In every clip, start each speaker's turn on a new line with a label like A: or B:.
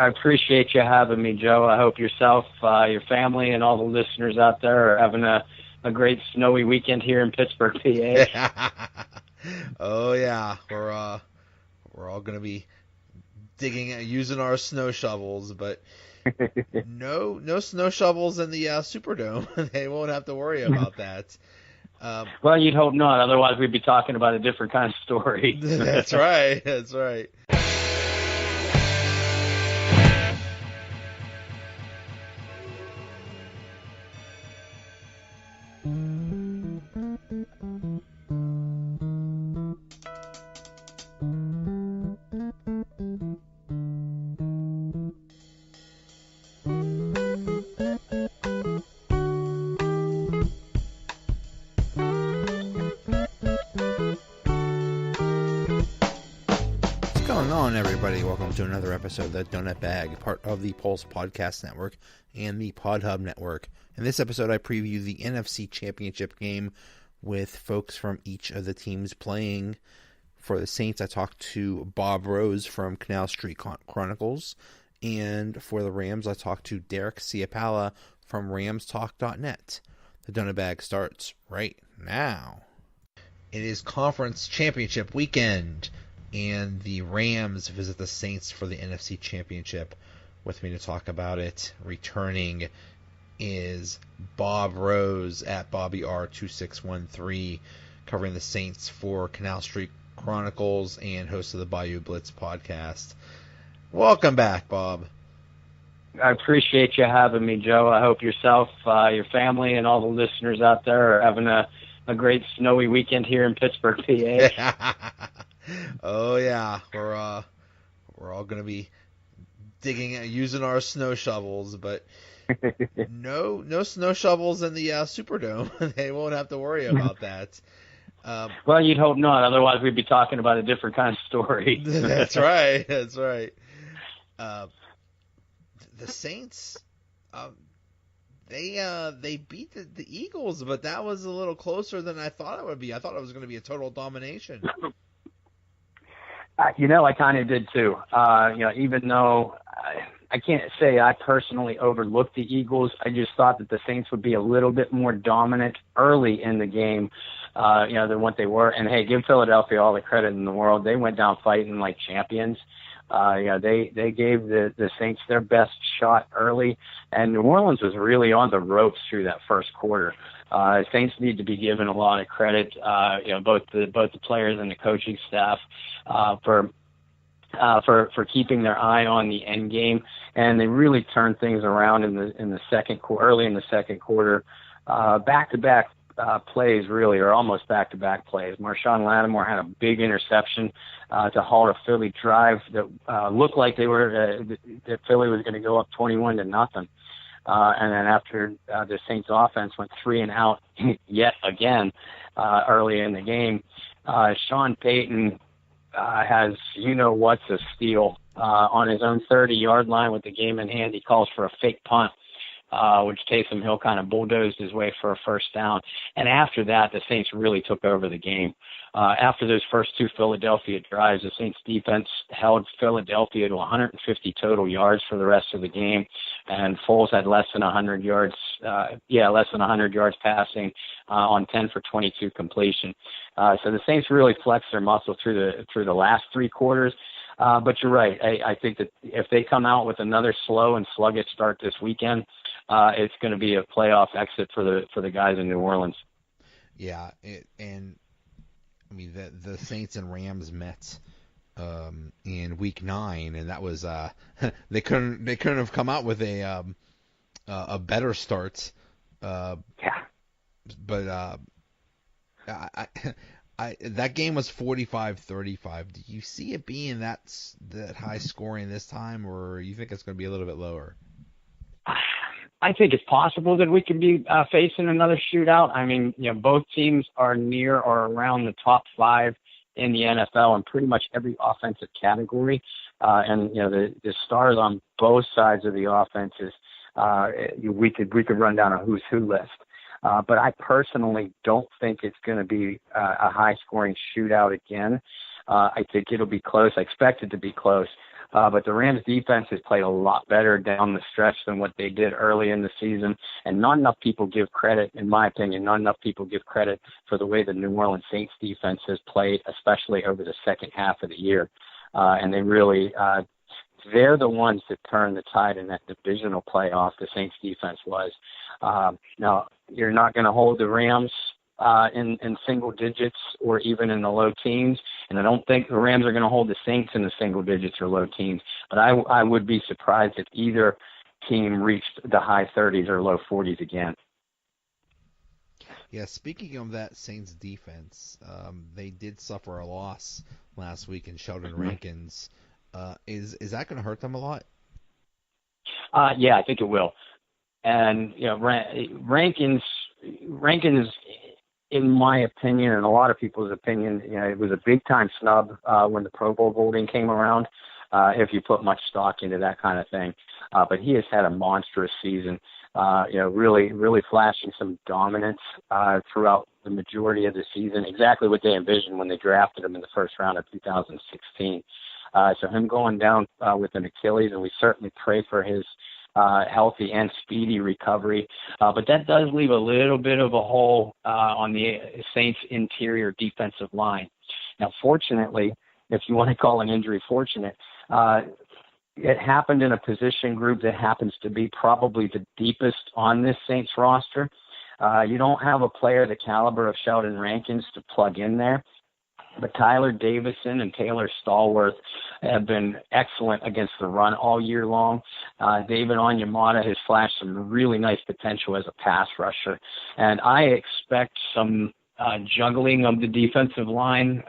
A: I appreciate you having me, Joe. I hope yourself, your family, and all the listeners out there are having a great snowy weekend here in Pittsburgh, PA.
B: Oh yeah, we're all gonna be using our snow shovels, but no snow shovels in the Superdome. They won't have to worry about that.
A: Well, you'd hope not. Otherwise, we'd be talking about a different kind of story.
B: That's right. That's right. Everybody, welcome to another episode of the Donut Bag, part of the Pulse Podcast Network and the PodHub Network. In this episode, I preview the NFC Championship game with folks from each of the teams playing. For the Saints, I talked to Bob Rose from Canal Street Chronicles, and for the Rams, I talked to Derek Ciapala from RamsTalk.net. The Donut Bag starts right now. It is Conference Championship weekend, and the Rams visit the Saints for the NFC Championship. With me to talk about it, returning, is Bob Rose at BobbyR2613, covering the Saints for Canal Street Chronicles and host of the Bayou Blitz podcast. Welcome back, Bob.
A: I appreciate you having me, Joe. I hope yourself, your family, and all the listeners out there are having a great snowy weekend here in Pittsburgh, PA.
B: Oh yeah, we're all gonna be using our snow shovels, but no snow shovels in the Superdome. They won't have to worry about that.
A: Well, you'd hope not. Otherwise, we'd be talking about a different kind of story.
B: That's right. That's right. The Saints, they beat the Eagles, but that was a little closer than I thought it would be. I thought it was going to be a total domination.
A: I kind of did too. Even though I can't say I personally overlooked the Eagles, I just thought that the Saints would be a little bit more dominant early in the game, than what they were. And hey, give Philadelphia all the credit in the world. They went down fighting like champions. They gave the Saints their best shot early, and New Orleans was really on the ropes through that first quarter. Saints need to be given a lot of credit, both the players and the coaching staff, for keeping their eye on the end game, and they really turned things around early in the second quarter, back-to-back plays, really, or almost back-to-back plays. Marshawn Lattimore had a big interception to halt a Philly drive that looked like that Philly was going to go up 21-0. And then after the Saints offense went 3 and out yet again early in the game, Sean Payton has what's a steal on his own 30-yard line with the game in hand. He calls for a fake punt, which Taysom Hill kind of bulldozed his way for a first down. And after that, the Saints really took over the game. After those first two Philadelphia drives, the Saints defense held Philadelphia to 150 total yards for the rest of the game, and Foles had less than 100 yards passing on 10 for 22 completion. So the Saints really flexed their muscle through the last three quarters. But you're right. I think that if they come out with another slow and sluggish start this weekend, it's going to be a playoff exit for the guys in New Orleans.
B: Yeah, the Saints and Rams met in Week 9, and that was they couldn't have come out with a better start.
A: Yeah.
B: But that game was 45-35. Do you see it being that high scoring this time, or you think it's going to be a little bit lower?
A: I think it's possible that we could be facing another shootout. I mean, both teams are near or around the top 5 in the NFL in pretty much every offensive category. And the stars on both sides of the offenses, we could run down a who's who list. But I personally don't think it's going to be a high-scoring shootout again. I think it'll be close. I expect it to be close. But the Rams defense has played a lot better down the stretch than what they did early in the season. And not enough people give credit, in my opinion, not enough people give credit for the way the New Orleans Saints defense has played, especially over the second half of the year. And they really, they're the ones that turned the tide in that divisional playoff. The Saints defense was. Now, you're not going to hold the Rams in single digits or even in the low teens. And I don't think the Rams are going to hold the Saints in the single digits or low teens. But I would be surprised if either team reached the high 30s or low 40s again.
B: Yeah, speaking of that Saints defense, they did suffer a loss last week in Sheldon Rankins. Is that going to hurt them a lot?
A: Yeah, I think it will. And Rankins, in my opinion, and a lot of people's opinion, it was a big time snub when the Pro Bowl voting came around. If you put much stock into that kind of thing, but he has had a monstrous season. Really flashing some dominance throughout the majority of the season. Exactly what they envisioned when they drafted him in the first round of 2016. So him going down with an Achilles, and we certainly pray for his healthy and speedy recovery. But that does leave a little bit of a hole on the Saints' interior defensive line. Now, fortunately, if you want to call an injury fortunate, it happened in a position group that happens to be probably the deepest on this Saints roster. You don't have a player the caliber of Sheldon Rankins to plug in there. But Tyler Davison and Taylor Stallworth have been excellent against the run all year long. David Onyemata has flashed some really nice potential as a pass rusher. And I expect some juggling of the defensive line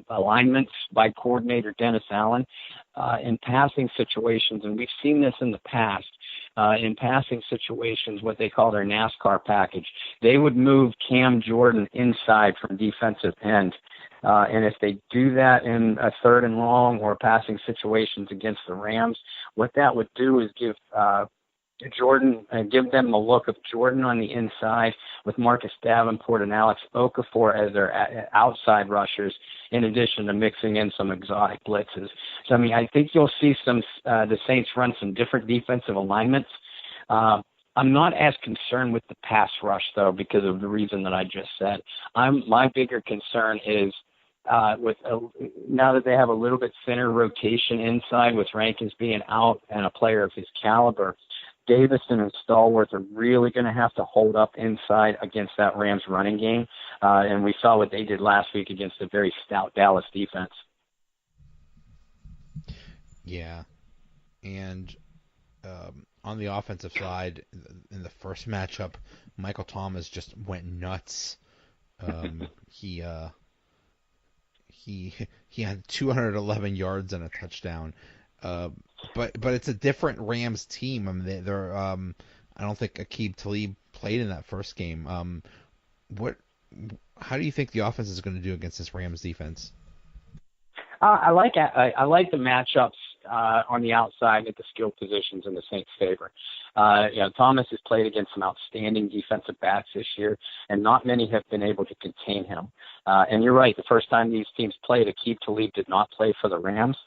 A: alignments by coordinator Dennis Allen in passing situations. And we've seen this in the past. In passing situations, what they call their NASCAR package, they would move Cam Jordan inside from defensive end. And if they do that in a third and long or passing situations against the Rams, what that would do is give Jordan and give them the look of Jordan on the inside with Marcus Davenport and Alex Okafor as their outside rushers, in addition to mixing in some exotic blitzes. So, I think you'll see the Saints run some different defensive alignments. I'm not as concerned with the pass rush, though, because of the reason that I just said. My bigger concern is now that they have a little bit thinner rotation inside with Rankins being out and a player of his caliber, Davison and Stallworth are really going to have to hold up inside against that Rams running game. And we saw what they did last week against a very stout Dallas defense.
B: Yeah. And on the offensive side, in the first matchup, Michael Thomas just went nuts. He had 211 yards and a touchdown. But it's a different Rams team. They're I don't think Aqib Talib played in that first game. How do you think the offense is going to do against this Rams defense?
A: I like the matchups on the outside at the skill positions in the Saints' favor. Thomas has played against some outstanding defensive backs this year, and not many have been able to contain him. And you're right, the first time these teams played, Aqib Talib did not play for the Rams.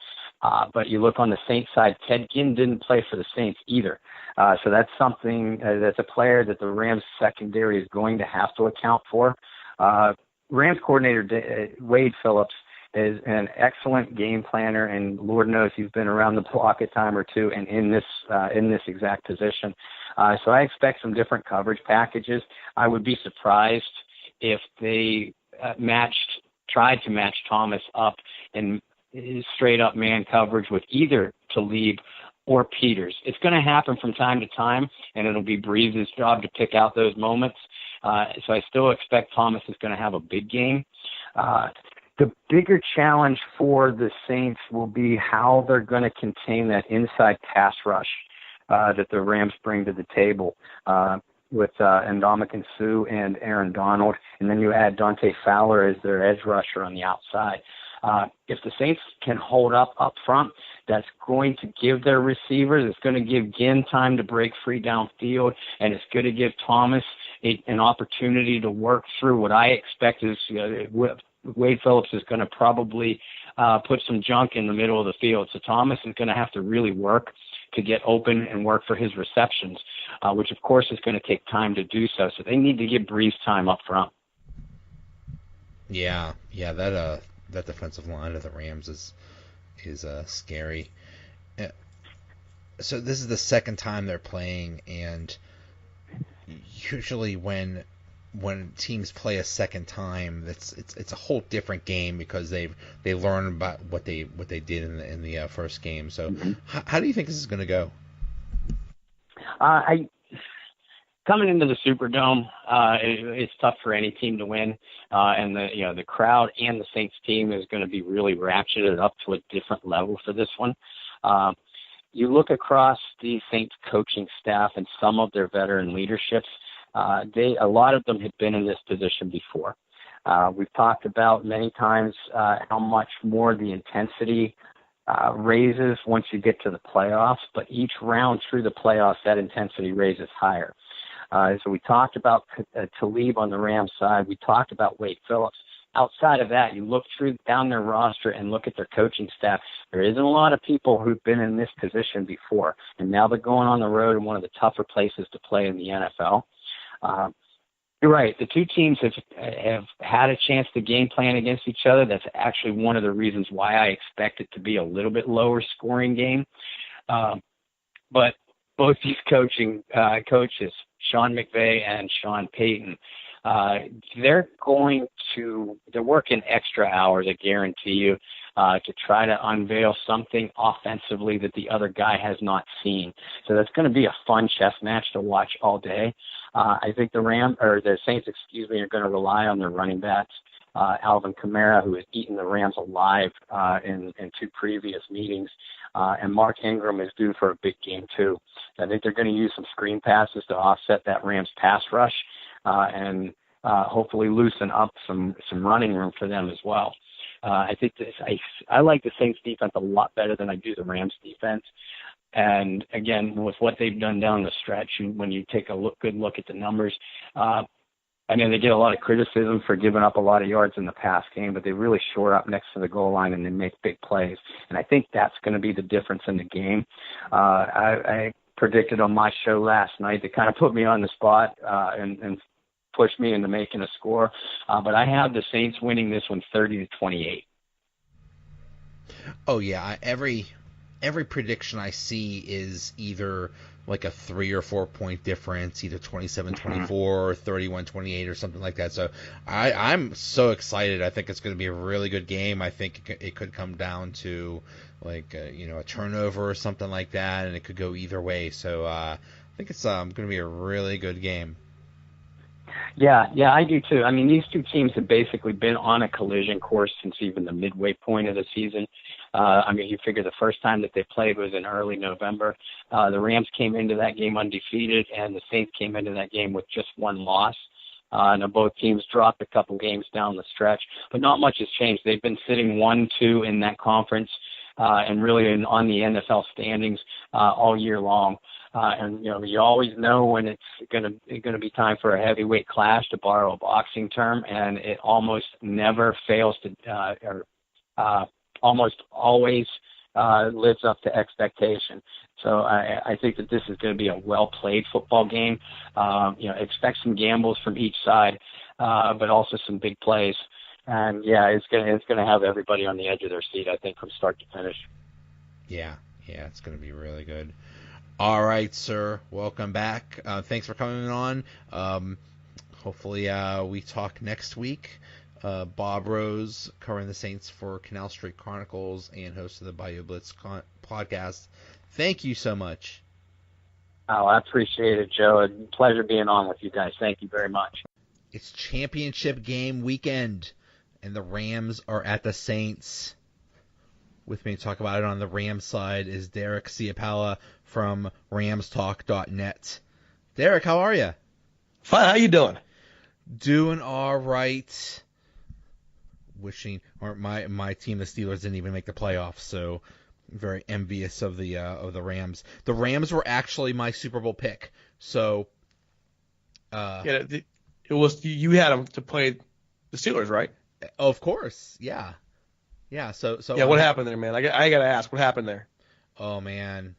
A: But you look on the Saints side, Ted Ginn didn't play for the Saints either. So that's something that's a player that the Rams secondary is going to have to account for. Rams coordinator Wade Phillips is an excellent game planner, and Lord knows he's been around the block a time or two and in this exact position. So I expect some different coverage packages. I would be surprised if they tried to match Thomas up in straight up man coverage with either Talib or Peters. It's going to happen from time to time, and it'll be Breeze's job to pick out those moments. So I still expect Thomas is going to have a big game. The bigger challenge for the Saints will be how they're going to contain that inside pass rush that the Rams bring to the table with Ndamukong Suh and Aaron Donald, and then you add Dante Fowler as their edge rusher on the outside. If the Saints can hold up front, that's going to give their receivers, it's going to give Ginn time to break free downfield, and it's going to give Thomas an opportunity to work through what I expect is Wade Phillips is going to probably put some junk in the middle of the field. So Thomas is going to have to really work to get open and work for his receptions, which of course is going to take time to do so. So they need to give Breeze time up front.
B: Yeah, that defensive line of the Rams is scary. So this is the second time they're playing, and usually when teams play a second time, it's a whole different game because they learn about what they did in the first game. So how do you think this is going to go?
A: Coming into the Superdome, it's tough for any team to win, and the crowd and the Saints team is going to be really ratcheted up to a different level for this one. You look across the Saints coaching staff and some of their veteran leaderships. A lot of them have been in this position before. We've talked about many times how much more the intensity raises once you get to the playoffs, but each round through the playoffs, that intensity raises higher. So we talked about Talib on the Rams side. We talked about Wade Phillips. Outside of that, you look down their roster and look at their coaching staff. There isn't a lot of people who've been in this position before, and now they're going on the road in one of the tougher places to play in the NFL. You're right. The two teams have had a chance to game plan against each other. That's actually one of the reasons why I expect it to be a little bit lower scoring game. But both these coaches, Sean McVay and Sean Payton, they're working extra hours, I guarantee you, to try to unveil something offensively that the other guy has not seen. So that's going to be a fun chess match to watch all day. I think the Saints, are going to rely on their running backs. Alvin Kamara, who has eaten the Rams alive in two previous meetings, and Mark Ingram is due for a big game too. I think they're going to use some screen passes to offset that Rams pass rush, and hopefully loosen up some running room for them as well. I think I like the Saints defense a lot better than I do the Rams defense. And again, with what they've done down the stretch, when you take a good look at the numbers, I mean, they get a lot of criticism for giving up a lot of yards in the pass game, but they really shore up next to the goal line and they make big plays. And I think that's going to be the difference in the game. I predicted on my show last night that kind of put me on the spot and pushed me into making a score. But I have the Saints winning this one 30-28.
B: Oh, yeah. Every prediction I see is either like a 3 or 4 point difference, either 27-24 or 31-28 or something like that. So I'm so excited. I think it's going to be a really good game. I think it could come down to like a turnover or something like that, and it could go either way. So I think it's going to be a really good game.
A: Yeah, I do too. I mean, these two teams have basically been on a collision course since even the midway point of the season. I mean, you figure the first time that they played was in early November. The Rams came into that game undefeated, and the Saints came into that game with just one loss. Now both teams dropped a couple games down the stretch, but not much has changed. They've been sitting 1-2 in that conference, and really on the NFL standings all year long. And you always know when it's going to be time for a heavyweight clash, to borrow a boxing term, and it almost never fails to, almost always lives up to expectation. So I think that this is going to be a well-played football game. Expect some gambles from each side, but also some big plays. And yeah, it's going to have everybody on the edge of their seat, I think, from start to finish.
B: Yeah, it's going to be really good. All right, sir. Welcome back. Thanks for coming on. Hopefully we talk next week. Bob Rose, covering the Saints for Canal Street Chronicles and host of the Bayou Blitz podcast. Thank you so much.
A: Oh, I appreciate it, Joe. A pleasure being on with you guys. Thank you very much.
B: It's championship game weekend, and the Rams are at the Saints. With me to talk about it on the Rams side is Derek Ciapala from RamsTalk.net. Derek, how are you?
C: Fine. How you doing?
B: Doing all right. My team, the Steelers, didn't even make the playoffs, so I'm very envious of the Rams. The Rams were actually my Super Bowl pick, so
C: it was you had them to play the Steelers, right?
B: Of course, yeah. So
C: Yeah, what happened there, man? I got to ask, what happened there?
B: Oh man,